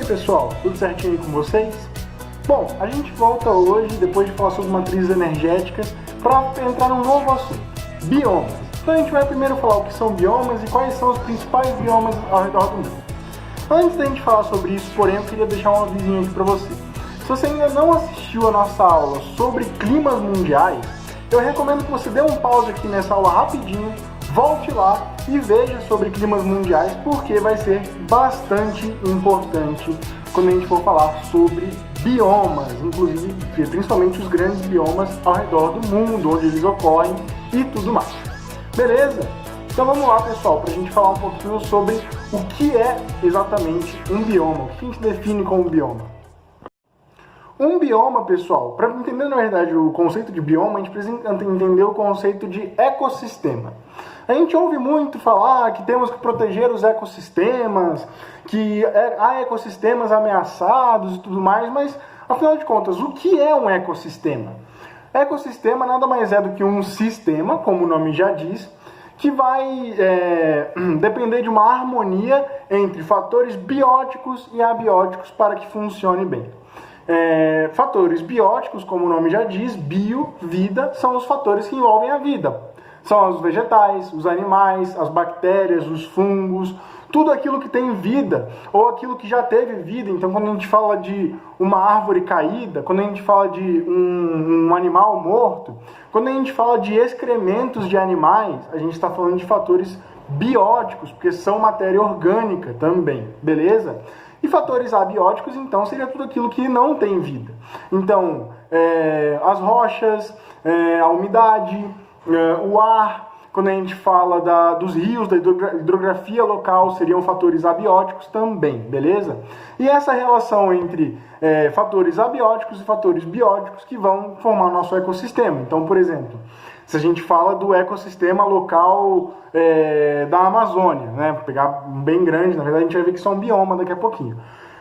pessoal, tudo certinho aí com vocês? Bom, a gente volta hoje, depois de falar sobre matrizes energéticas, para entrar num novo assunto, biomas. Então a gente vai primeiro falar o que são biomas e quais são os principais biomas ao redor do mundo. Antes da gente falar sobre isso, porém, eu queria deixar um avisinho aqui para você. Se você ainda não assistiu a nossa aula sobre climas mundiais, eu recomendo que você dê um pause aqui nessa aula rapidinho, volte lá e veja sobre climas mundiais, porque vai ser bastante importante quando a gente for falar sobre biomas, inclusive, principalmente os grandes biomas ao redor do mundo, onde eles ocorrem e tudo mais. Beleza? Então vamos lá, pessoal, para a gente falar um pouquinho sobre o que é exatamente um bioma, o que a gente define como bioma. Um bioma, pessoal, para entender na verdade o conceito de bioma, a gente precisa entender o conceito de ecossistema. A gente ouve muito falar que temos que proteger os ecossistemas, que há ecossistemas ameaçados e tudo mais, mas afinal de contas, o que é um ecossistema? Ecossistema nada mais é do que um sistema, como o nome já diz, que vai depender de uma harmonia entre fatores bióticos e abióticos para que funcione bem. Fatores bióticos, como o nome já diz, bio, vida, são os fatores que envolvem a vida. São os vegetais, os animais, as bactérias, os fungos, tudo aquilo que tem vida, ou aquilo que já teve vida. Então, quando a gente fala de uma árvore caída, quando a gente fala de um animal morto, quando a gente fala de excrementos de animais, a gente está falando de fatores bióticos, porque são matéria orgânica também, beleza? E fatores abióticos, então, seria tudo aquilo que não tem vida. Então, as rochas, a umidade, o ar, quando a gente fala dos rios, da hidrografia local, seriam fatores abióticos também, beleza? E essa relação entre fatores abióticos e fatores bióticos que vão formar o nosso ecossistema. Então, por exemplo, se a gente fala do ecossistema local da Amazônia, né? Vou pegar bem grande, na verdade a gente vai ver que isso é um bioma daqui a pouquinho.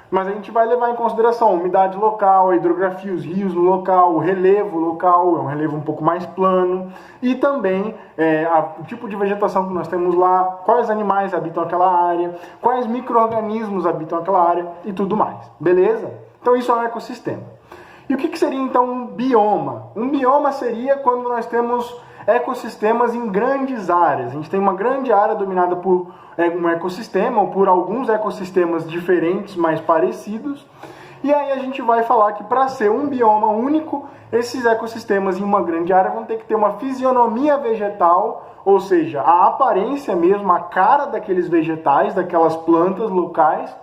Mas a gente vai levar em consideração a umidade local, a hidrografia, os rios no local, o relevo local, é um relevo um pouco mais plano, e também o tipo de vegetação que nós temos lá, quais animais habitam aquela área, quais micro-organismos habitam aquela área e tudo mais, beleza? Então isso é um ecossistema. E o que seria então um bioma? Um bioma seria quando nós temos ecossistemas em grandes áreas. A gente tem uma grande área dominada por um ecossistema ou por alguns ecossistemas diferentes, mais parecidos. E aí a gente vai falar que para ser um bioma único, esses ecossistemas em uma grande área vão ter que ter uma fisionomia vegetal, ou seja, a aparência mesmo, a cara daqueles vegetais, daquelas plantas locais,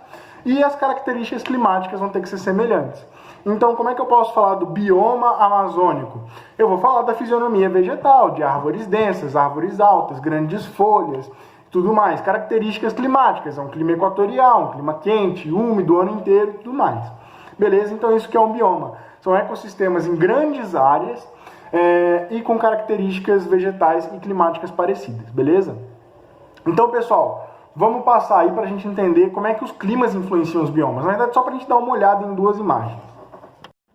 e as características climáticas vão ter que ser semelhantes. Então, como é que eu posso falar do bioma amazônico? Eu vou falar da fisionomia vegetal, de árvores densas, árvores altas, grandes folhas, tudo mais. Características climáticas, é um clima equatorial, um clima quente, úmido o ano inteiro e tudo mais. Beleza? Então, isso que é um bioma. São ecossistemas em grandes áreas e com características vegetais e climáticas parecidas. Beleza? Então, pessoal, vamos passar aí para a gente entender como é que os climas influenciam os biomas. Na verdade, só para a gente dar uma olhada em duas imagens.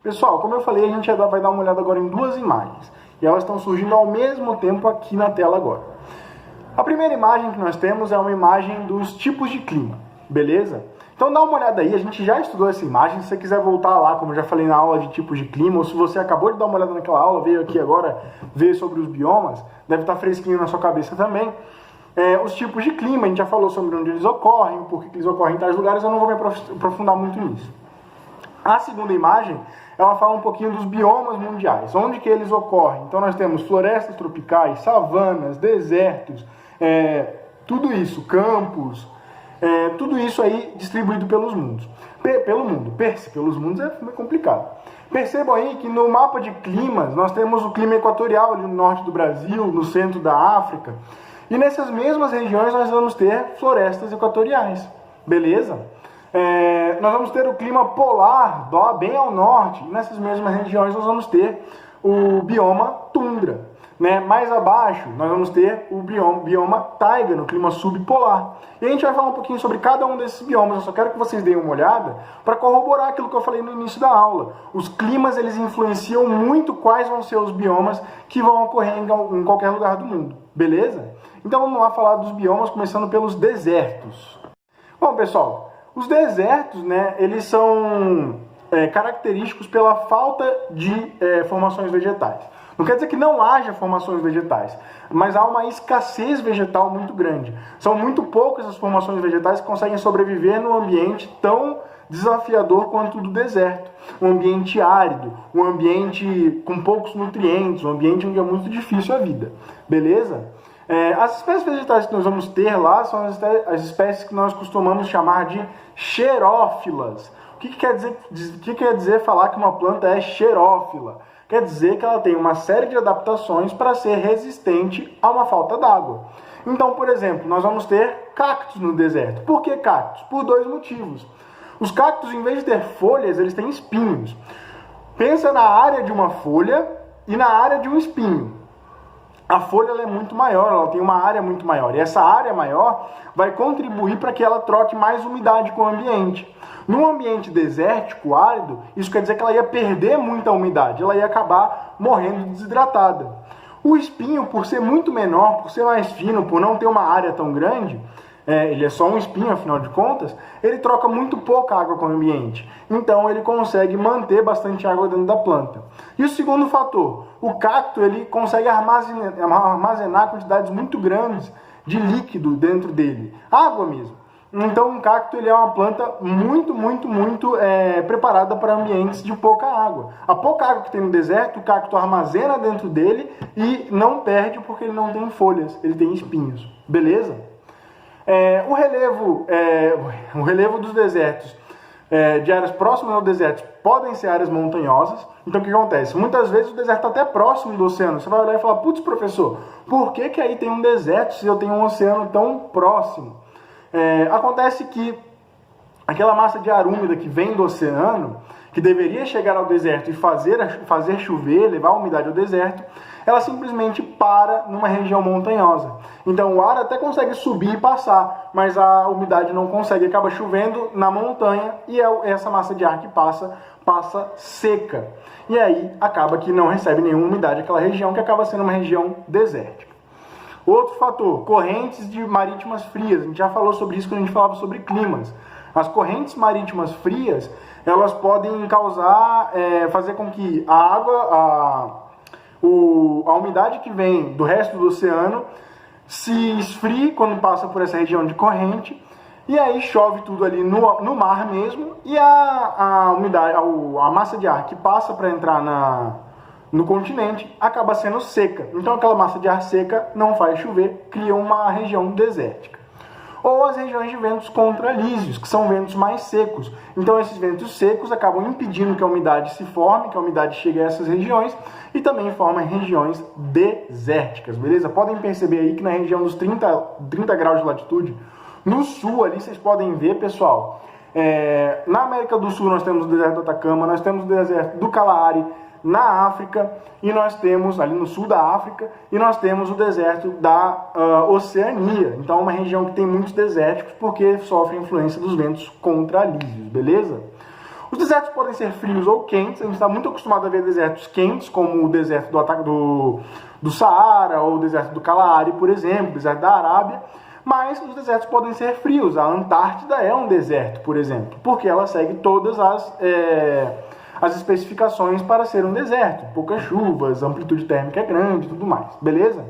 Pessoal, como eu falei, a gente vai dar uma olhada agora em duas imagens. E elas estão surgindo ao mesmo tempo aqui na tela agora. A primeira imagem que nós temos é uma imagem dos tipos de clima, beleza? Então dá uma olhada aí, a gente já estudou essa imagem. Se você quiser voltar lá, como eu já falei na aula de tipos de clima, ou se você acabou de dar uma olhada naquela aula, veio aqui agora ver sobre os biomas, deve estar fresquinho na sua cabeça também. Os tipos de clima, a gente já falou sobre onde eles ocorrem, por que eles ocorrem em tais lugares, eu não vou me aprofundar muito nisso. A segunda imagem, ela fala um pouquinho dos biomas mundiais, onde que eles ocorrem. Então nós temos florestas tropicais, savanas, desertos, tudo isso, campos, tudo isso aí distribuído pelos mundos. Pelos mundos é meio complicado. Percebam aí que no mapa de climas, nós temos o clima equatorial ali no norte do Brasil, no centro da África, e nessas mesmas regiões nós vamos ter florestas equatoriais, beleza? Nós vamos ter o clima polar, bem ao norte, e nessas mesmas regiões nós vamos ter o bioma tundra. Mais abaixo, nós vamos ter o bioma taiga, no clima subpolar. E a gente vai falar um pouquinho sobre cada um desses biomas. Eu só quero que vocês deem uma olhada para corroborar aquilo que eu falei no início da aula. Os climas, eles influenciam muito quais vão ser os biomas que vão ocorrer em qualquer lugar do mundo. Beleza? Então vamos lá falar dos biomas, começando pelos desertos. Bom, pessoal, Os desertos, né, eles são característicos pela falta de formações vegetais. Não quer dizer que não haja formações vegetais, mas há uma escassez vegetal muito grande. São muito poucas as formações vegetais que conseguem sobreviver num ambiente tão desafiador quanto o do deserto. Um ambiente árido, um ambiente com poucos nutrientes, um ambiente onde é muito difícil a vida. Beleza? As espécies vegetais que nós vamos ter lá são as espécies que nós costumamos chamar de xerófilas. O que quer dizer falar que uma planta é xerófila? Quer dizer que ela tem uma série de adaptações para ser resistente a uma falta d'água. Então, por exemplo, nós vamos ter cactos no deserto. Por que cactos? Por dois motivos. Os cactos, em vez de ter folhas, eles têm espinhos. Pensa na área de uma folha e na área de um espinho. A folha ela é muito maior, ela tem uma área muito maior. E essa área maior vai contribuir para que ela troque mais umidade com o ambiente. Num ambiente desértico, árido, isso quer dizer que ela ia perder muita umidade, ela ia acabar morrendo desidratada. O espinho, por ser muito menor, por ser mais fino, por não ter uma área tão grande, ele é só um espinho, afinal de contas, ele troca muito pouca água com o ambiente. Então ele consegue manter bastante água dentro da planta. E o segundo fator, o cacto ele consegue armazenar quantidades muito grandes de líquido dentro dele, água mesmo. Então um cacto ele é uma planta muito preparada para ambientes de pouca água. A pouca água que tem no deserto, o cacto armazena dentro dele e não perde porque ele não tem folhas, ele tem espinhos. Beleza? O relevo dos desertos, de áreas próximas ao deserto, podem ser áreas montanhosas. Então o que acontece? Muitas vezes o deserto está até próximo do oceano. Você vai olhar e falar, putz, professor, por que aí tem um deserto se eu tenho um oceano tão próximo? Acontece que aquela massa de ar úmida que vem do oceano, que deveria chegar ao deserto e fazer chover, levar a umidade ao deserto, ela simplesmente para numa região montanhosa. Então o ar até consegue subir e passar, mas a umidade não consegue, acaba chovendo na montanha e essa massa de ar que passa seca. E aí acaba que não recebe nenhuma umidade aquela região, que acaba sendo uma região desértica. Outro fator, correntes marítimas frias. A gente já falou sobre isso quando a gente falava sobre climas. As correntes marítimas frias, elas podem fazer com que a umidade que vem do resto do oceano se esfrie quando passa por essa região de corrente, e aí chove tudo ali no mar mesmo, e a massa de ar que passa para entrar no continente acaba sendo seca. Então aquela massa de ar seca não faz chover, cria uma região desértica. Ou as regiões de ventos contralísios, que são ventos mais secos. Então esses ventos secos acabam impedindo que a umidade se forme, que a umidade chegue a essas regiões, e também formam regiões desérticas, beleza? Podem perceber aí que na região dos 30 graus de latitude, no sul ali, vocês podem ver, pessoal, na América do Sul nós temos o deserto do Atacama, nós temos o deserto do Kalahari, na África, e nós temos, ali no sul da África, e nós temos o deserto da Oceania. Então é uma região que tem muitos desérticos, porque sofre a influência dos ventos contralísios, beleza? Os desertos podem ser frios ou quentes. A gente está muito acostumado a ver desertos quentes, como o deserto do Saara, ou o deserto do Kalahari, por exemplo, o deserto da Arábia. Mas os desertos podem ser frios. A Antártida é um deserto, por exemplo, porque ela segue todas as especificações para ser um deserto. Poucas chuvas, amplitude térmica é grande e tudo mais, beleza?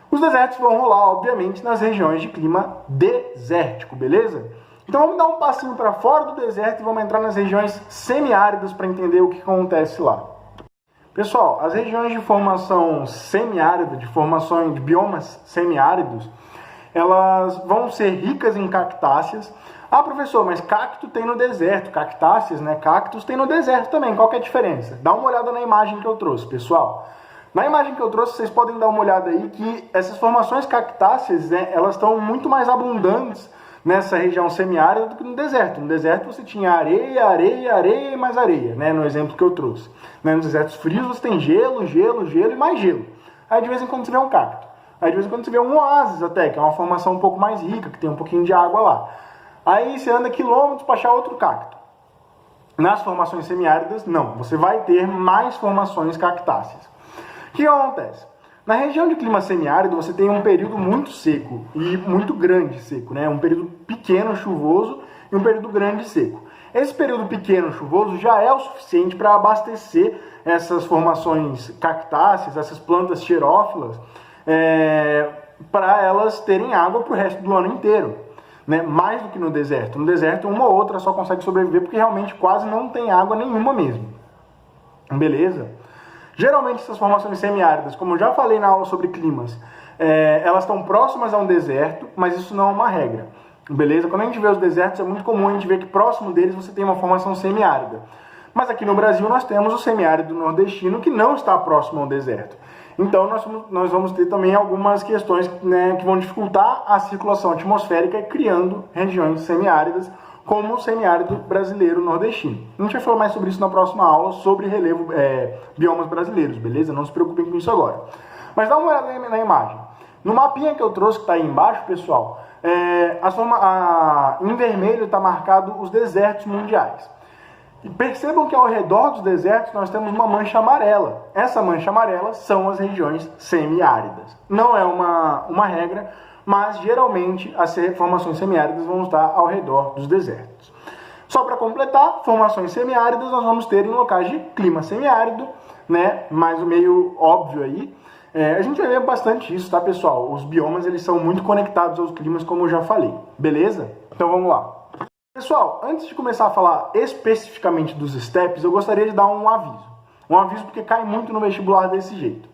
Os desertos vão rolar, obviamente, nas regiões de clima desértico, beleza? Então vamos dar um passinho para fora do deserto e vamos entrar nas regiões semiáridas para entender o que acontece lá. Pessoal, as regiões de formação semiárida, de biomas semiáridos, elas vão ser ricas em cactáceas. Ah, professor, mas cacto tem no deserto, cactáceas, né? Cactos tem no deserto também, qual que é a diferença? Dá uma olhada na imagem que eu trouxe, pessoal. Na imagem que eu trouxe, vocês podem dar uma olhada aí que essas formações cactáceas, né, elas estão muito mais abundantes nessa região semiárida do que no deserto. No deserto você tinha areia e mais areia, né, no exemplo que eu trouxe. Nos desertos frios você tem gelo e mais gelo. Aí de vez em quando você vê um cacto. Aí de vez em quando você vê um oásis até, que é uma formação um pouco mais rica, que tem um pouquinho de água lá. Aí você anda quilômetros para achar outro cacto. Nas formações semiáridas, não. Você vai ter mais formações cactáceas. O que acontece? Na região de clima semiárido, você tem um período muito seco e muito grande seco, né? Um período pequeno, chuvoso, e um período grande e seco. Esse período pequeno chuvoso já é o suficiente para abastecer essas formações cactáceas, essas plantas xerófilas, para elas terem água para o resto do ano inteiro, né? Mais do que no deserto. No deserto, uma ou outra só consegue sobreviver porque realmente quase não tem água nenhuma mesmo. Beleza? Geralmente essas formações semiáridas, como eu já falei na aula sobre climas, elas estão próximas a um deserto, mas isso não é uma regra. Beleza? Quando a gente vê os desertos, é muito comum a gente ver que próximo deles você tem uma formação semiárida. Mas aqui no Brasil nós temos o semiárido nordestino que não está próximo ao deserto. Então nós vamos ter também algumas questões, né, que vão dificultar a circulação atmosférica, criando regiões semiáridas, como o semiárido brasileiro nordestino. A gente vai falar mais sobre isso na próxima aula, sobre biomas brasileiros, beleza? Não se preocupem com isso agora. Mas dá uma olhada na imagem. No mapinha que eu trouxe, que está aí embaixo, pessoal, em vermelho está marcado os desertos mundiais. E percebam que ao redor dos desertos nós temos uma mancha amarela. Essa mancha amarela são as regiões semiáridas. Não é uma regra, mas geralmente as formações semiáridas vão estar ao redor dos desertos. Só para completar, formações semiáridas nós vamos ter em locais de clima semiárido, né? Mais meio óbvio aí. A gente vai ver bastante isso, tá, pessoal? Os biomas eles são muito conectados aos climas, como eu já falei. Beleza? Então vamos lá. Pessoal, antes de começar a falar especificamente dos steppes, eu gostaria de dar um aviso. Um aviso porque cai muito no vestibular desse jeito.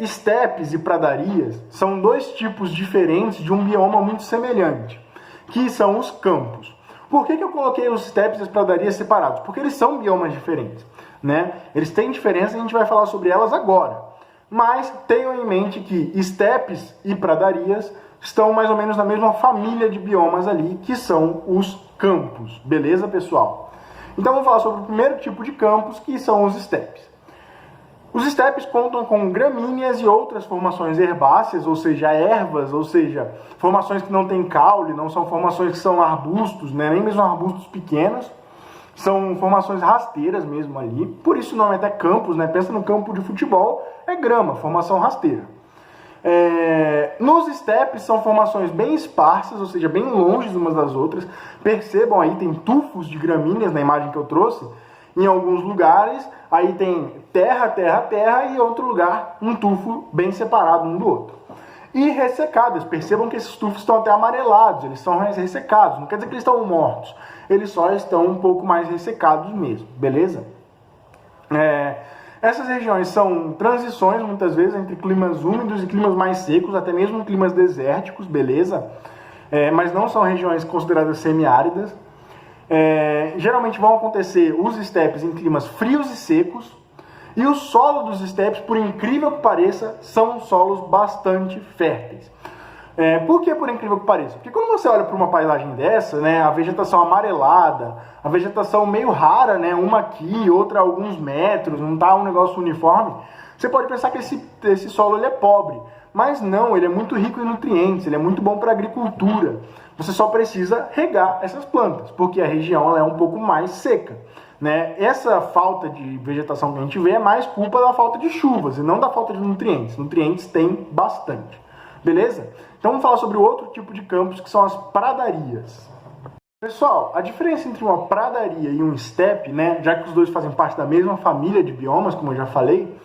Steppes e pradarias são dois tipos diferentes de um bioma muito semelhante, que são os campos. Por que eu coloquei os steppes e as pradarias separados? Porque eles são biomas diferentes, né? Eles têm diferença e a gente vai falar sobre elas agora. Mas tenham em mente que steppes e pradarias estão mais ou menos na mesma família de biomas ali, que são os campos. Beleza, pessoal? Então vamos falar sobre o primeiro tipo de campos, que são os steppes. Os steppes contam com gramíneas e outras formações herbáceas, ou seja, ervas, ou seja, formações que não têm caule, não são formações que são arbustos, né? Nem mesmo arbustos pequenos. São formações rasteiras mesmo ali, por isso o nome é até campos, né? Pensa no campo de futebol, é grama, formação rasteira. Nos steppes são formações bem esparsas, ou seja, bem longe umas das outras. Percebam aí, tem tufos de gramíneas na imagem que eu trouxe. Em alguns lugares, aí tem terra, terra, terra, e em outro lugar, um tufo bem separado um do outro. E ressecadas, percebam que esses tufos estão até amarelados, eles são ressecados, não quer dizer que eles estão mortos, eles só estão um pouco mais ressecados mesmo, beleza? Essas regiões são transições, muitas vezes, entre climas úmidos e climas mais secos, até mesmo climas desérticos, beleza? Mas não são regiões consideradas semiáridas. Geralmente vão acontecer os steppes em climas frios e secos, e o solo dos steppes, por incrível que pareça, são solos bastante férteis. Por que por incrível que pareça? Porque quando você olha para uma paisagem dessa, né, a vegetação amarelada, a vegetação meio rara, né, uma aqui, outra a alguns metros, não está um negócio uniforme, você pode pensar que esse solo ele é pobre. Mas não, ele é muito rico em nutrientes, ele é muito bom para a agricultura. Você só precisa regar essas plantas, porque a região ela é um pouco mais seca, né? Essa falta de vegetação que a gente vê é mais culpa da falta de chuvas e não da falta de nutrientes. Nutrientes tem bastante. Beleza? Então vamos falar sobre o outro tipo de campos, que são as pradarias. Pessoal, a diferença entre uma pradaria e um steppe, né, já que os dois fazem parte da mesma família de biomas, como eu já falei,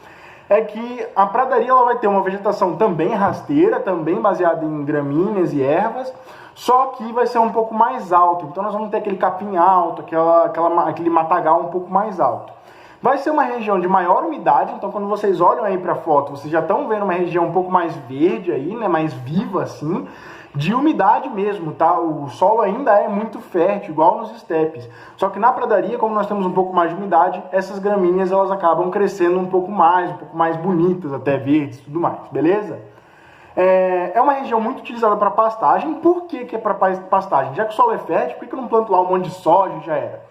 é que a pradaria ela vai ter uma vegetação também rasteira, também baseada em gramíneas e ervas, só que vai ser um pouco mais alto. Então nós vamos ter aquele capim alto, aquele matagal um pouco mais alto. Vai ser uma região de maior umidade, então quando vocês olham aí para a foto, vocês já estão vendo uma região um pouco mais verde aí, né, mais viva assim, de umidade mesmo, tá? O solo ainda é muito fértil, igual nos steppes. Só que na pradaria, como nós temos um pouco mais de umidade, essas gramíneas elas acabam crescendo um pouco mais bonitas, até verdes e tudo mais, beleza? É uma região muito utilizada para pastagem. Por que é para pastagem? Já que o solo é fértil, por que eu não planto lá um monte de soja e já era?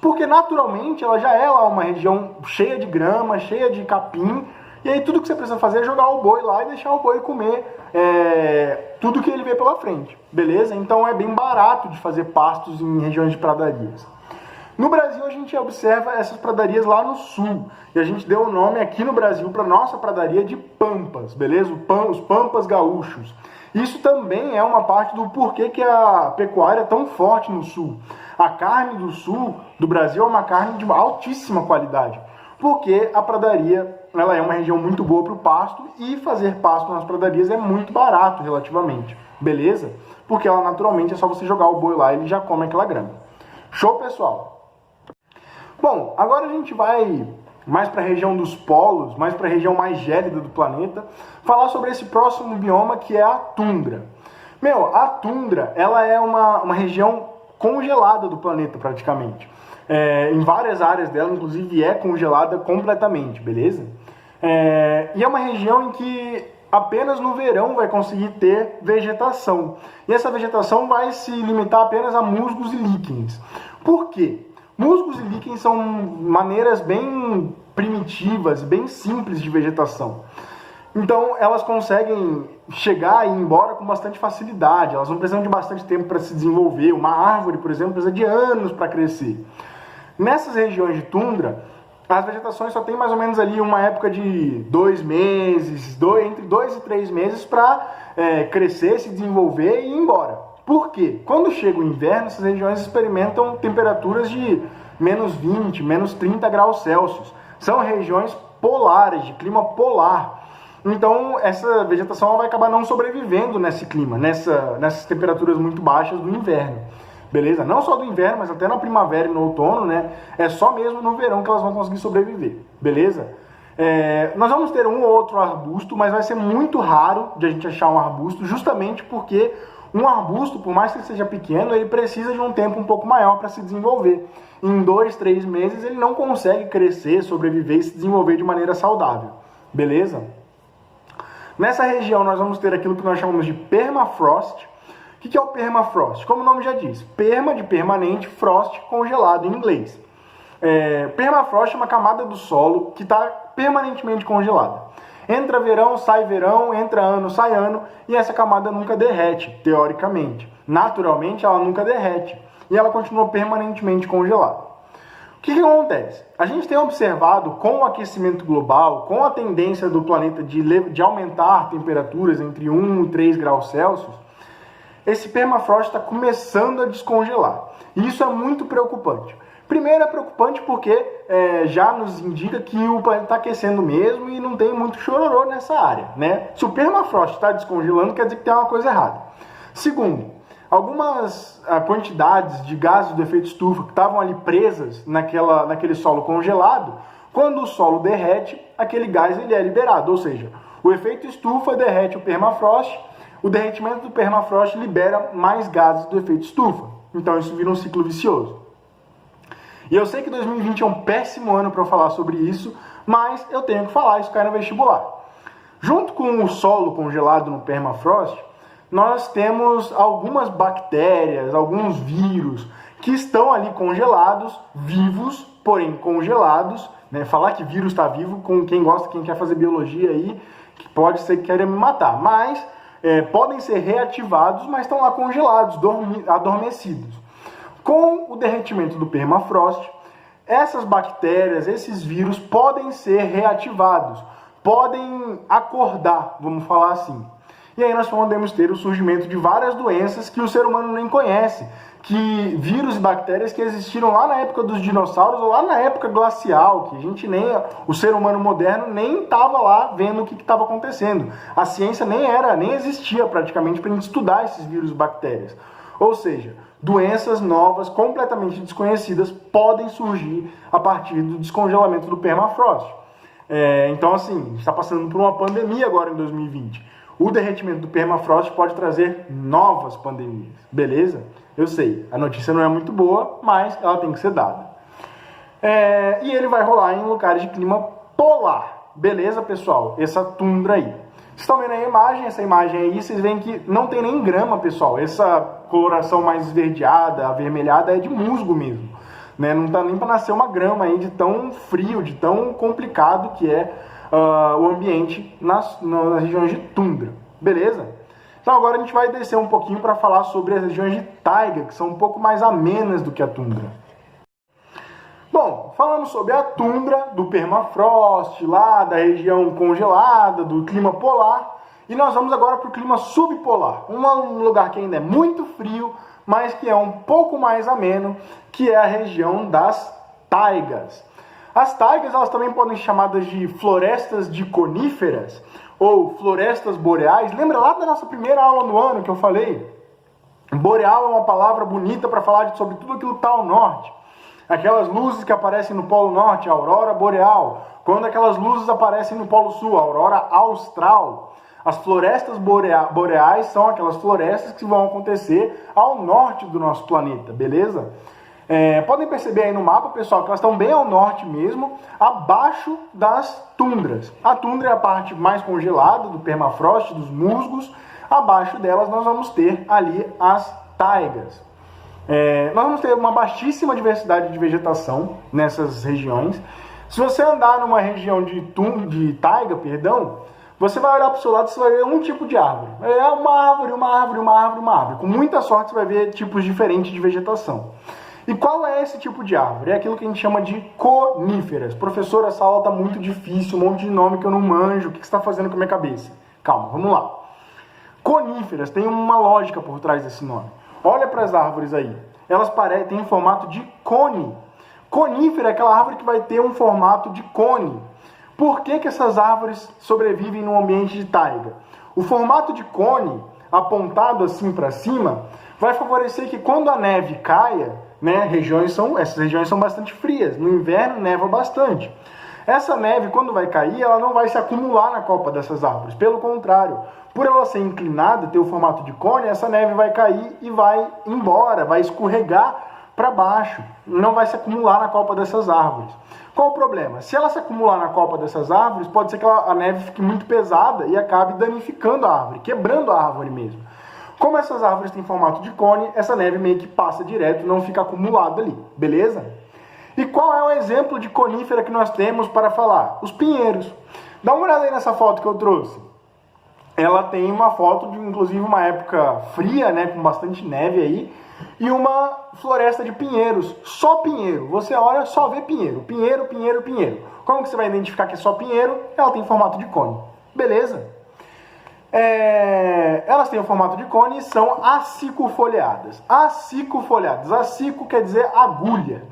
Porque naturalmente ela já é lá uma região cheia de grama, cheia de capim, e aí tudo que você precisa fazer é jogar o boi lá e deixar o boi comer tudo que ele vê pela frente, beleza? Então é bem barato de fazer pastos em regiões de pradarias. No Brasil a gente observa essas pradarias lá no sul, e a gente deu o nome aqui no Brasil para nossa pradaria de pampas, beleza? Os pampas gaúchos. Isso também é uma parte do porquê que a pecuária é tão forte no sul. A carne do sul do Brasil é uma carne de altíssima qualidade, porque a pradaria ela é uma região muito boa para o pasto e fazer pasto nas pradarias é muito barato relativamente, beleza? Porque ela naturalmente é só você jogar o boi lá e ele já come aquela grama. Show, pessoal? Bom, agora a gente vai mais para a região dos polos, mais para a região mais gélida do planeta, falar sobre esse próximo bioma que é a tundra. A tundra ela é uma região congelada do planeta praticamente. Em várias áreas dela, inclusive, é congelada completamente, beleza? E é uma região em que apenas no verão vai conseguir ter vegetação. E essa vegetação vai se limitar apenas a musgos e líquens. Por quê? Musgos e líquens são maneiras bem primitivas, bem simples de vegetação. Então, elas conseguem chegar e ir embora com bastante facilidade. Elas não precisam de bastante tempo para se desenvolver. Uma árvore, por exemplo, precisa de anos para crescer. Nessas regiões de tundra, as vegetações só tem mais ou menos ali uma época de 2 meses, entre 2 e 3 meses para crescer, se desenvolver e ir embora. Por quê? Quando chega o inverno, essas regiões experimentam temperaturas de menos 20, menos 30 graus Celsius. São regiões polares, de clima polar. Então, essa vegetação vai acabar não sobrevivendo nesse clima, nessas temperaturas muito baixas do inverno. Beleza? Não só do inverno, mas até na primavera e no outono, né? É só mesmo no verão que elas vão conseguir sobreviver. Beleza? Nós vamos ter um ou outro arbusto, mas vai ser muito raro de a gente achar um arbusto, justamente porque um arbusto, por mais que ele seja pequeno, ele precisa de um tempo um pouco maior para se desenvolver. Em 2, 3 meses ele não consegue crescer, sobreviver e se desenvolver de maneira saudável. Beleza? Nessa região nós vamos ter aquilo que nós chamamos de permafrost. O que é o permafrost? Como o nome já diz, perma de permanente, frost congelado em inglês. Permafrost é uma camada do solo que está permanentemente congelada. Entra verão, entra ano, sai ano, e essa camada nunca derrete, teoricamente. Naturalmente, ela nunca derrete, e ela continua permanentemente congelada. O que acontece? A gente tem observado, com o aquecimento global, com a tendência do planeta de aumentar temperaturas entre 1 e 3 graus Celsius, esse permafrost está começando a descongelar. E isso é muito preocupante. Primeiro é preocupante porque já nos indica que o planeta está aquecendo mesmo e não tem muito chororô nessa área, né? Se o permafrost está descongelando, quer dizer que tem uma coisa errada. Segundo, algumas quantidades de gases do efeito estufa que estavam ali presas naquele solo congelado, quando o solo derrete, aquele gás ele é liberado. Ou seja, o efeito estufa derrete o permafrost, o derretimento do permafrost libera mais gases do efeito estufa. Então isso vira um ciclo vicioso. E eu sei que 2020 é um péssimo ano para eu falar sobre isso, mas eu tenho que falar, isso cai no vestibular. Junto com o solo congelado no permafrost, nós temos algumas bactérias, alguns vírus que estão ali congelados, vivos, porém congelados. Né? Falar que vírus está vivo, com quem gosta, quem quer fazer biologia aí, que pode ser que queira me matar. Mas podem ser reativados, mas estão lá congelados, adormecidos. Com o derretimento do permafrost, essas bactérias, esses vírus podem ser reativados, podem acordar, vamos falar assim. E aí nós podemos ter o surgimento de várias doenças que o ser humano nem conhece, que vírus e bactérias que existiram lá na época dos dinossauros ou lá na época glacial, que o ser humano moderno nem estava lá vendo o que estava acontecendo. A ciência nem existia praticamente para a gente estudar esses vírus e bactérias. Ou seja, doenças novas, completamente desconhecidas, podem surgir a partir do descongelamento do permafrost. Então, assim, a gente está passando por uma pandemia agora em 2020. O derretimento do permafrost pode trazer novas pandemias, beleza? Eu sei, a notícia não é muito boa, mas ela tem que ser dada. E ele vai rolar em lugares de clima polar, beleza, pessoal? Essa tundra aí. Vocês estão vendo a imagem, essa imagem aí, vocês veem que não tem nem grama, pessoal. Essa coloração mais esverdeada, avermelhada, é de musgo mesmo. Né? Não dá nem para nascer uma grama aí de tão frio, de tão complicado que é o ambiente nas regiões de tundra. Beleza? Então agora a gente vai descer um pouquinho para falar sobre as regiões de taiga, que são um pouco mais amenas do que a tundra. Bom, falando sobre a tundra, do permafrost, lá da região congelada, do clima polar, E nós vamos agora para o clima subpolar, um lugar que ainda é muito frio, mas que é um pouco mais ameno, que é a região das taigas. As taigas, elas também podem ser chamadas de florestas de coníferas ou florestas boreais. Lembra lá da nossa primeira aula no ano que eu falei? Boreal é uma palavra bonita para falar sobre tudo aquilo que está ao norte. Aquelas luzes que aparecem no Polo Norte, a aurora boreal. Quando aquelas luzes aparecem no Polo Sul, a aurora austral. As florestas boreais são aquelas florestas que vão acontecer ao norte do nosso planeta, beleza? Podem perceber aí no mapa, pessoal, que elas estão bem ao norte mesmo, abaixo das tundras. A tundra é a parte mais congelada do permafrost, dos musgos. Abaixo delas nós vamos ter ali as taigas. Nós vamos ter uma baixíssima diversidade de vegetação nessas regiões. Se você andar numa região de taiga, você vai olhar para o seu lado e você vai ver um tipo de árvore. É uma árvore, uma árvore, uma árvore, uma árvore. Com muita sorte você vai ver tipos diferentes de vegetação. E qual é esse tipo de árvore? É aquilo que a gente chama de coníferas. Professor, essa aula está muito difícil, um monte de nome que eu não manjo. O que você está fazendo com a minha cabeça? Calma, vamos lá. Coníferas, tem uma lógica por trás desse nome. Olha para as árvores aí. Elas têm formato de cone. Conífera é aquela árvore que vai ter um formato de cone. Por que essas árvores sobrevivem num ambiente de taiga? O formato de cone, apontado assim para cima, vai favorecer que quando a neve caia, essas regiões são bastante frias. No inverno neva bastante. Essa neve, quando vai cair, ela não vai se acumular na copa dessas árvores. Pelo contrário, por ela ser inclinada, ter o formato de cone, essa neve vai cair e vai embora, vai escorregar para baixo. Não vai se acumular na copa dessas árvores. Qual o problema? Se ela se acumular na copa dessas árvores, pode ser que a neve fique muito pesada e acabe danificando a árvore, quebrando a árvore mesmo. Como essas árvores têm formato de cone, essa neve meio que passa direto, não fica acumulada ali, beleza? E qual é o exemplo de conífera que nós temos para falar? Os pinheiros. Dá uma olhada aí nessa foto que eu trouxe. Ela tem uma foto de, inclusive, uma época fria, com bastante neve aí, e uma floresta de pinheiros. Só pinheiro. Você olha, só vê pinheiro. Pinheiro, pinheiro, pinheiro. Como que você vai identificar que é só pinheiro? Ela tem formato de cone. Beleza? Elas têm o formato de cone e são acicofoliadas. Acicofoliadas. Acico quer dizer agulha.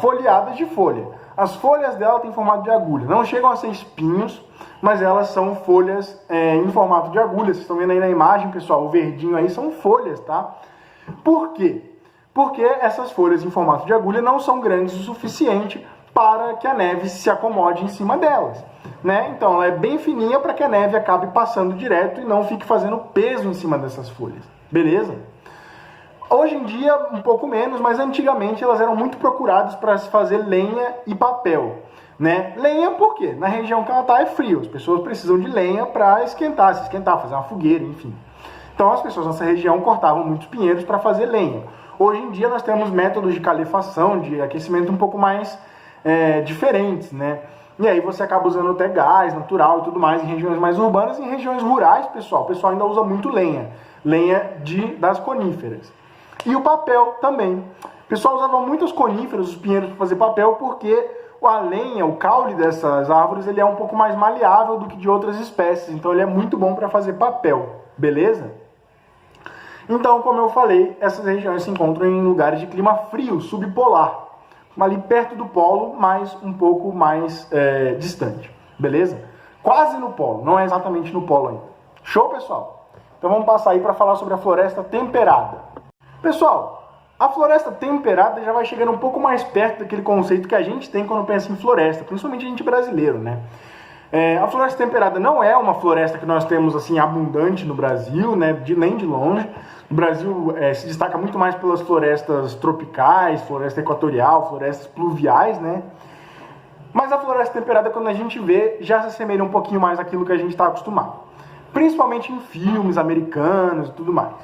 Folheadas de folha. As folhas dela têm formato de agulha. Não chegam a ser espinhos, mas elas são folhas em formato de agulha. Vocês estão vendo aí na imagem, pessoal, o verdinho aí são folhas, tá? Por quê? Porque essas folhas em formato de agulha não são grandes o suficiente para que a neve se acomode em cima delas. Então ela é bem fininha para que a neve acabe passando direto e não fique fazendo peso em cima dessas folhas. Beleza? Hoje em dia, um pouco menos, mas antigamente elas eram muito procuradas para se fazer lenha e papel. Lenha por quê? Na região que ela está é frio. As pessoas precisam de lenha para se esquentar, fazer uma fogueira, enfim. Então as pessoas nessa região cortavam muitos pinheiros para fazer lenha. Hoje em dia nós temos métodos de calefação, de aquecimento um pouco mais diferentes, E aí você acaba usando até gás natural e tudo mais em regiões mais urbanas. Em regiões rurais, o pessoal ainda usa muito lenha. Lenha das coníferas. E o papel também. O pessoal usava muitos coníferas, os pinheiros, para fazer papel, porque a lenha, o caule dessas árvores, ele é um pouco mais maleável do que de outras espécies. Então ele é muito bom para fazer papel. Beleza? Então, como eu falei, essas regiões se encontram em lugares de clima frio, subpolar. Ali perto do polo, mas um pouco mais distante. Beleza? Quase no polo, não é exatamente no polo ainda. Show, pessoal? Então vamos passar aí para falar sobre a floresta temperada. Pessoal, a floresta temperada já vai chegando um pouco mais perto daquele conceito que a gente tem quando pensa em floresta, principalmente a gente brasileiro, A floresta temperada não é uma floresta que nós temos assim abundante no Brasil, nem de longe. O Brasil se destaca muito mais pelas florestas tropicais, floresta equatorial, florestas pluviais, Mas a floresta temperada, quando a gente vê, já se assemelha um pouquinho mais àquilo que a gente está acostumado. Principalmente em filmes americanos e tudo mais.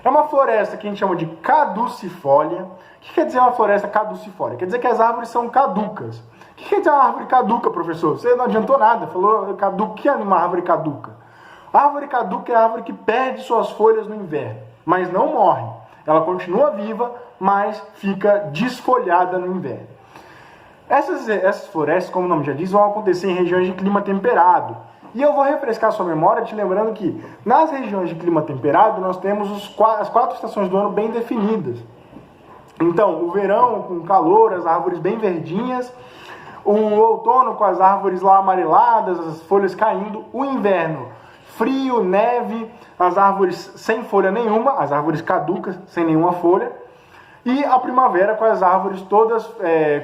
É uma floresta que a gente chama de caducifólia. O que quer dizer uma floresta caducifólia? Quer dizer que as árvores são caducas. O que quer dizer uma árvore caduca, professor? Você não adiantou nada, falou caduca. O que é uma árvore caduca? A árvore caduca é a árvore que perde suas folhas no inverno, mas não morre. Ela continua viva, mas fica desfolhada no inverno. Essas florestas, como o nome já diz, vão acontecer em regiões de clima temperado. E eu vou refrescar sua memória te lembrando que nas regiões de clima temperado nós temos as 4 estações do ano bem definidas. Então, o verão com calor, as árvores bem verdinhas, o outono com as árvores lá amareladas, as folhas caindo, o inverno frio, neve, as árvores sem folha nenhuma, as árvores caducas sem nenhuma folha, e a primavera com as árvores todas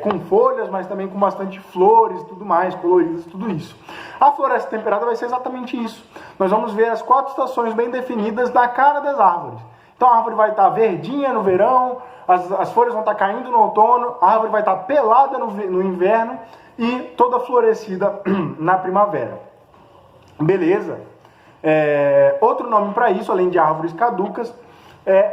com folhas, mas também com bastante flores e tudo mais, coloridas, tudo isso. A floresta temperada vai ser exatamente isso. Nós vamos ver as 4 estações bem definidas na cara das árvores. Então a árvore vai estar verdinha no verão, as folhas vão estar caindo no outono, a árvore vai estar pelada no inverno e toda florescida na primavera. Beleza? Outro nome para isso, além de árvores caducas,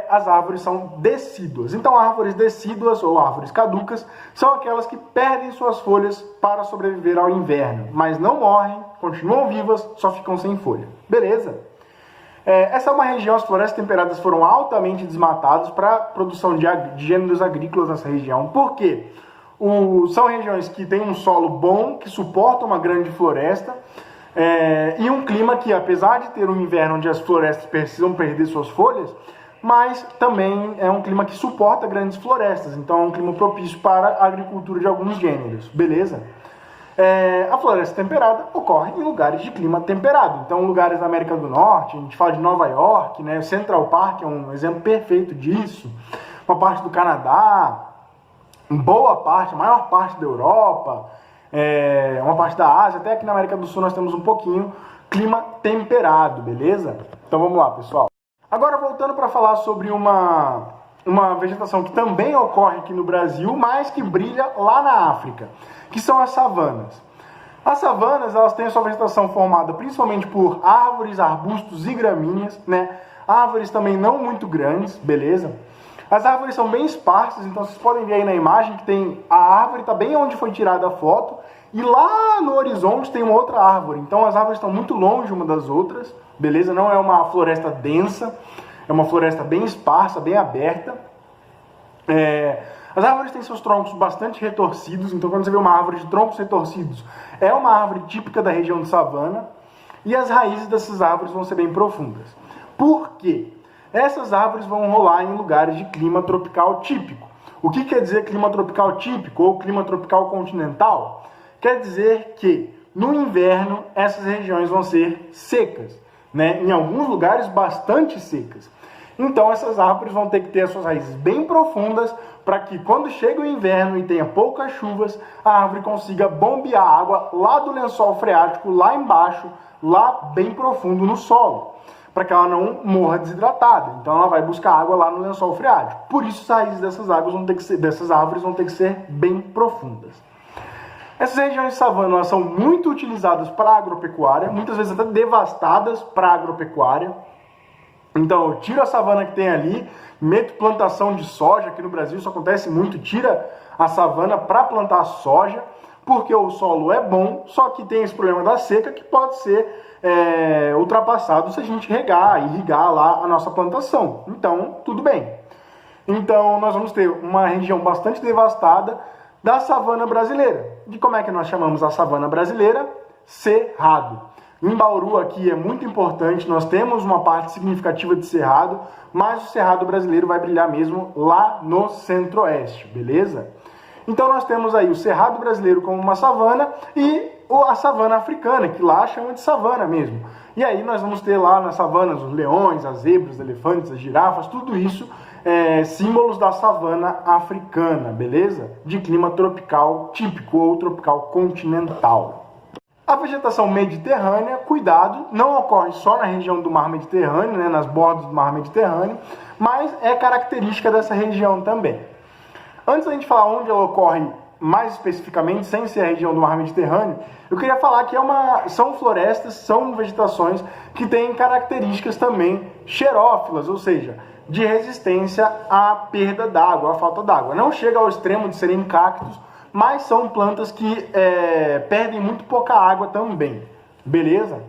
as árvores são decíduas. Então, árvores decíduas ou árvores caducas são aquelas que perdem suas folhas para sobreviver ao inverno, mas não morrem, continuam vivas, só ficam sem folha. Beleza? Essa é uma região, as florestas temperadas foram altamente desmatadas para a produção de gêneros agrícolas nessa região. Por quê? São regiões que têm um solo bom, que suportam uma grande floresta, e um clima que, apesar de ter um inverno onde as florestas precisam perder suas folhas, mas também é um clima que suporta grandes florestas, então é um clima propício para a agricultura de alguns gêneros, beleza? A floresta temperada ocorre em lugares de clima temperado, então lugares da América do Norte, a gente fala de Nova York, né? O Central Park é um exemplo perfeito disso, uma parte do Canadá, boa parte, a maior parte da Europa, uma parte da Ásia, até aqui na América do Sul nós temos um pouquinho clima temperado, beleza? Então vamos lá, pessoal. Agora voltando para falar sobre uma vegetação que também ocorre aqui no Brasil, mas que brilha lá na África, que são as savanas. As savanas, elas têm a sua vegetação formada principalmente por árvores, arbustos e gramíneas, né? Árvores também não muito grandes, beleza? As árvores são bem esparsas, então vocês podem ver aí na imagem que a árvore está bem onde foi tirada a foto, e lá no horizonte tem uma outra árvore. Então as árvores estão muito longe uma das outras, beleza? Não é uma floresta densa, é uma floresta bem esparsa, bem aberta. As árvores têm seus troncos bastante retorcidos, então quando você vê uma árvore de troncos retorcidos, é uma árvore típica da região de savana, e as raízes dessas árvores vão ser bem profundas. Por quê? Essas árvores vão rolar em lugares de clima tropical típico. O que quer dizer clima tropical típico ou clima tropical continental? Quer dizer que no inverno essas regiões vão ser secas, né? Em alguns lugares bastante secas. Então essas árvores vão ter que ter as suas raízes bem profundas para que quando chega o inverno e tenha poucas chuvas, a árvore consiga bombear água lá do lençol freático, lá embaixo, lá bem profundo no solo, para que ela não morra desidratada. Então ela vai buscar água lá no lençol freático. Por isso as raízes dessas árvores vão ter que ser bem profundas. Essas regiões de savana elas são muito utilizadas para agropecuária, muitas vezes até devastadas para agropecuária. Então eu tiro a savana que tem ali, meto plantação de soja, aqui no Brasil isso acontece muito, tira a savana para plantar soja, porque o solo é bom, só que tem esse problema da seca que pode ser ultrapassado se a gente regar e irrigar lá a nossa plantação. Então, tudo bem. Então, nós vamos ter uma região bastante devastada da savana brasileira. E como é que nós chamamos a savana brasileira? Cerrado. Em Bauru aqui é muito importante, nós temos uma parte significativa de cerrado, mas o cerrado brasileiro vai brilhar mesmo lá no centro-oeste, beleza? Então nós temos aí o cerrado brasileiro como uma savana e a savana africana, que lá chama de savana mesmo. E aí nós vamos ter lá nas savanas os leões, as zebras, os elefantes, as girafas, tudo isso símbolos da savana africana, beleza? De clima tropical típico ou tropical continental. A vegetação mediterrânea, cuidado, não ocorre só na região do mar Mediterrâneo, né, nas bordas do mar Mediterrâneo, mas é característica dessa região também. Antes da gente falar onde ela ocorre mais especificamente, sem ser a região do mar Mediterrâneo, eu queria falar que são florestas, são vegetações que têm características também xerófilas, ou seja, de resistência à perda d'água, à falta d'água. Não chega ao extremo de serem cactos, mas são plantas que perdem muito pouca água também, beleza?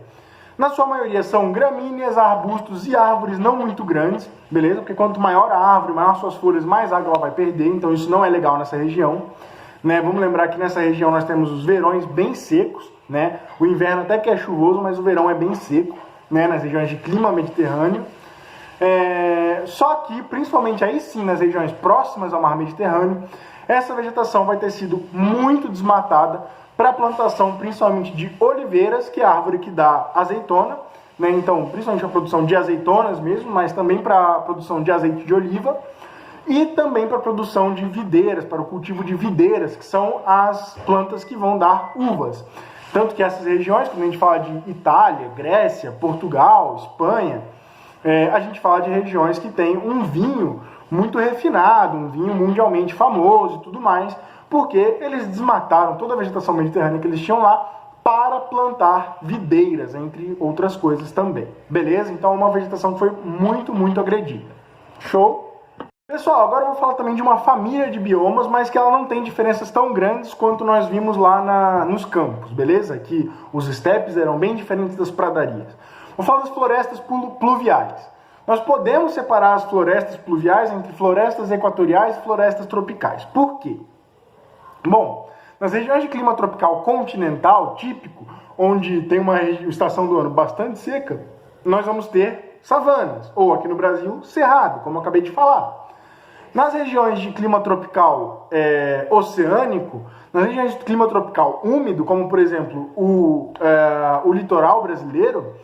Na sua maioria são gramíneas, arbustos e árvores não muito grandes, beleza? Porque quanto maior a árvore, maior suas folhas, mais água ela vai perder, então isso não é legal nessa região, né? Vamos lembrar que nessa região nós temos os verões bem secos, né? O inverno até que é chuvoso, mas o verão é bem seco, né? Nas regiões de clima mediterrâneo. Só que, principalmente aí sim, nas regiões próximas ao mar Mediterrâneo, essa vegetação vai ter sido muito desmatada para a plantação, principalmente de oliveiras, que é a árvore que dá azeitona, né? Então, principalmente a produção de azeitonas mesmo, mas também para a produção de azeite de oliva, e também para a produção de videiras, para o cultivo de videiras, que são as plantas que vão dar uvas. Tanto que essas regiões, quando a gente fala de Itália, Grécia, Portugal, Espanha, a gente fala de regiões que têm um vinho muito refinado, um vinho mundialmente famoso e tudo mais, porque eles desmataram toda a vegetação mediterrânea que eles tinham lá para plantar videiras, entre outras coisas também. Beleza? Então é uma vegetação que foi muito, muito agredida. Show? Pessoal, agora eu vou falar também de uma família de biomas, mas que ela não tem diferenças tão grandes quanto nós vimos lá nos campos, beleza? Que os estepes eram bem diferentes das pradarias. Vou falar das florestas pluviais. Nós podemos separar as florestas pluviais entre florestas equatoriais e florestas tropicais. Por quê? Bom, nas regiões de clima tropical continental, típico, onde tem uma estação do ano bastante seca, nós vamos ter savanas, ou aqui no Brasil, cerrado, como eu acabei de falar. Nas regiões de clima tropical oceânico, nas regiões de clima tropical úmido, como por exemplo o litoral brasileiro,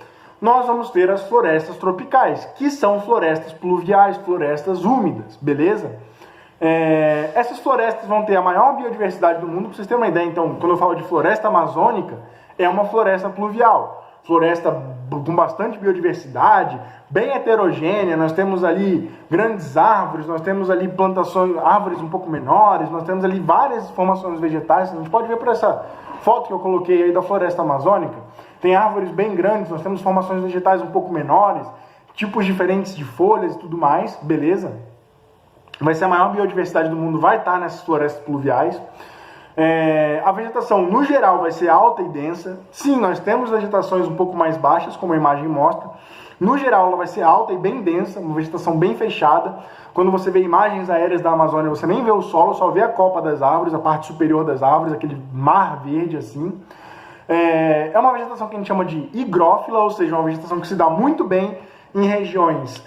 nós vamos ter as florestas tropicais, que são florestas pluviais, florestas úmidas, beleza? Essas florestas vão ter a maior biodiversidade do mundo. Para vocês terem uma ideia, então, quando eu falo de floresta amazônica, é uma floresta pluvial. Floresta com bastante biodiversidade, bem heterogênea. Nós temos ali grandes árvores, nós temos ali plantações, árvores um pouco menores, nós temos ali várias formações vegetais. A gente pode ver por essa foto que eu coloquei aí da floresta amazônica. Tem árvores bem grandes, nós temos formações vegetais um pouco menores, tipos diferentes de folhas e tudo mais, beleza? Vai ser a maior biodiversidade do mundo, vai estar nessas florestas pluviais. A vegetação, no geral, vai ser alta e densa. Sim, nós temos vegetações um pouco mais baixas, como a imagem mostra. No geral, ela vai ser alta e bem densa, uma vegetação bem fechada. Quando você vê imagens aéreas da Amazônia, você nem vê o solo, só vê a copa das árvores, a parte superior das árvores, aquele mar verde assim. É uma vegetação que a gente chama de higrófila, ou seja, uma vegetação que se dá muito bem em regiões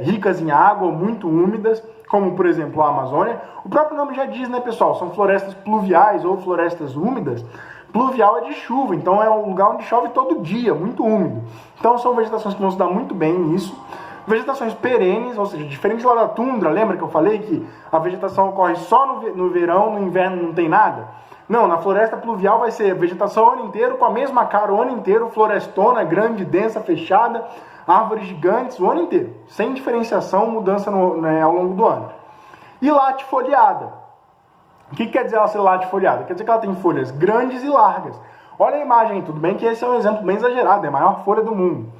ricas em água, muito úmidas, como por exemplo a Amazônia. O próprio nome já diz, né, pessoal? São florestas pluviais ou florestas úmidas. Pluvial é de chuva, então é um lugar onde chove todo dia, muito úmido. Então são vegetações que vão se dar muito bem nisso. Vegetações perenes, ou seja, diferente lá da tundra, lembra que eu falei que a vegetação ocorre só no verão, no inverno não tem nada? Não, na floresta pluvial vai ser vegetação o ano inteiro, com a mesma cara o ano inteiro, florestona, grande, densa, fechada, árvores gigantes o ano inteiro, sem diferenciação, mudança ao longo do ano. E latifoliada. O que quer dizer ela ser latifoliada? Quer dizer que ela tem folhas grandes e largas. Olha a imagem aí, tudo bem que esse é um exemplo bem exagerado, é a maior folha do mundo.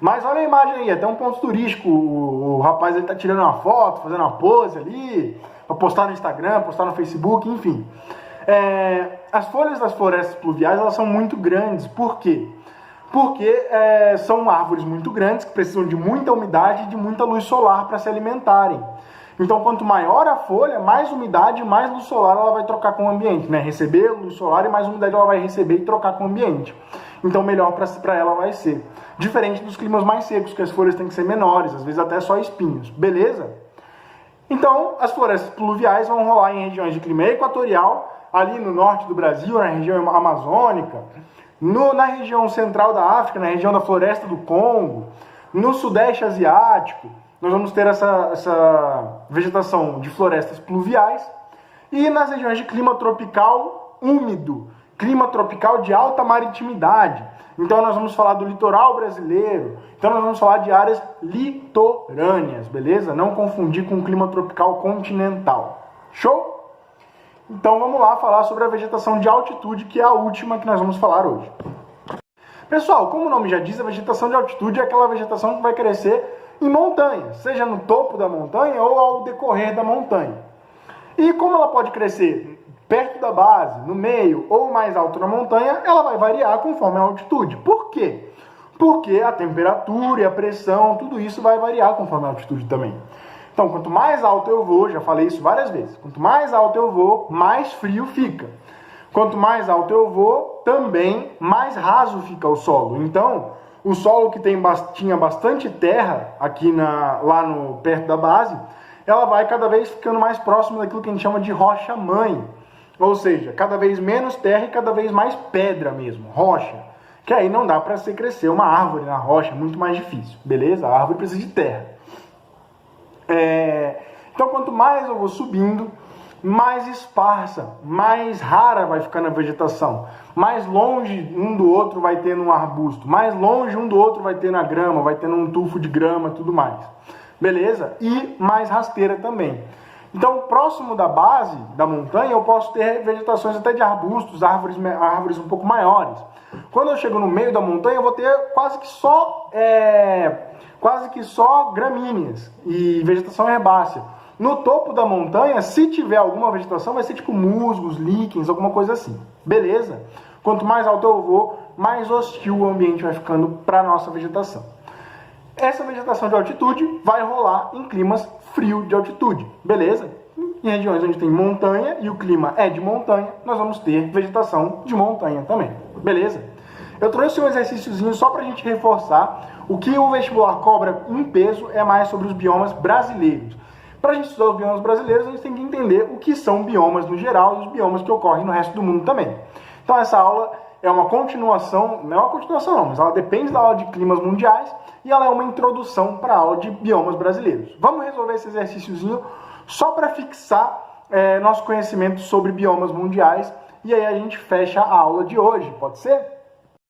Mas olha a imagem aí, até um ponto turístico, o rapaz ele tá tirando uma foto, fazendo uma pose ali, para postar no Instagram, postar no Facebook, enfim. As folhas das florestas pluviais elas são muito grandes. Por quê? Porque são árvores muito grandes que precisam de muita umidade e de muita luz solar para se alimentarem. Então, quanto maior a folha, mais umidade e mais luz solar ela vai trocar com o ambiente, né? Receber luz solar e mais umidade ela vai receber e trocar com o ambiente. Então, melhor para ela vai ser. Diferente dos climas mais secos, que as folhas têm que ser menores, às vezes até só espinhos. Beleza? Então, as florestas pluviais vão rolar em regiões de clima equatorial, ali no norte do Brasil, na região amazônica, na região central da África, na região da floresta do Congo, no sudeste asiático, nós vamos ter essa vegetação de florestas pluviais, e nas regiões de clima tropical úmido, clima tropical de alta maritimidade. Então nós vamos falar do litoral brasileiro, então nós vamos falar de áreas litorâneas, beleza? Não confundir com o clima tropical continental. Show? Então vamos lá falar sobre a vegetação de altitude, que é a última que nós vamos falar hoje. Pessoal, como o nome já diz, a vegetação de altitude é aquela vegetação que vai crescer em montanhas, seja no topo da montanha ou ao decorrer da montanha. E como ela pode crescer perto da base, no meio ou mais alto na montanha, ela vai variar conforme a altitude. Por quê? Porque a temperatura e a pressão, tudo isso vai variar conforme a altitude também. Então, quanto mais alto eu vou, já falei isso várias vezes, quanto mais alto eu vou, mais frio fica. Quanto mais alto eu vou, também mais raso fica o solo. Então, o solo que tinha bastante terra aqui perto da base, ela vai cada vez ficando mais próximo daquilo que a gente chama de rocha-mãe. Ou seja, cada vez menos terra e cada vez mais pedra mesmo, rocha. Que aí não dá para você crescer uma árvore na rocha, é muito mais difícil, beleza? A árvore precisa de terra. Então, quanto mais eu vou subindo, mais esparsa, mais rara vai ficando a vegetação. Mais longe um do outro vai tendo um arbusto, mais longe um do outro vai tendo a grama, vai tendo um tufo de grama, tudo mais. Beleza? E mais rasteira também. Então, próximo da base da montanha, eu posso ter vegetações até de arbustos, árvores um pouco maiores. Quando eu chego no meio da montanha, eu vou ter quase que só gramíneas e vegetação herbácea. No topo da montanha, se tiver alguma vegetação, vai ser tipo musgos, líquens, alguma coisa assim. Beleza? Quanto mais alto eu vou, mais hostil o ambiente vai ficando para a nossa vegetação. Essa vegetação de altitude vai rolar em climas frios de altitude. Beleza? Em regiões onde tem montanha e o clima é de montanha, nós vamos ter vegetação de montanha também. Beleza? Eu trouxe um exercíciozinho só para a gente reforçar. O que o vestibular cobra em peso é mais sobre os biomas brasileiros. Para a gente estudar os biomas brasileiros, a gente tem que entender o que são biomas no geral e os biomas que ocorrem no resto do mundo também. Então essa aula é uma continuação, não é uma continuação não, mas ela depende da aula de climas mundiais e ela é uma introdução para a aula de biomas brasileiros. Vamos resolver esse exercíciozinho só para fixar nosso conhecimento sobre biomas mundiais e aí a gente fecha a aula de hoje, pode ser?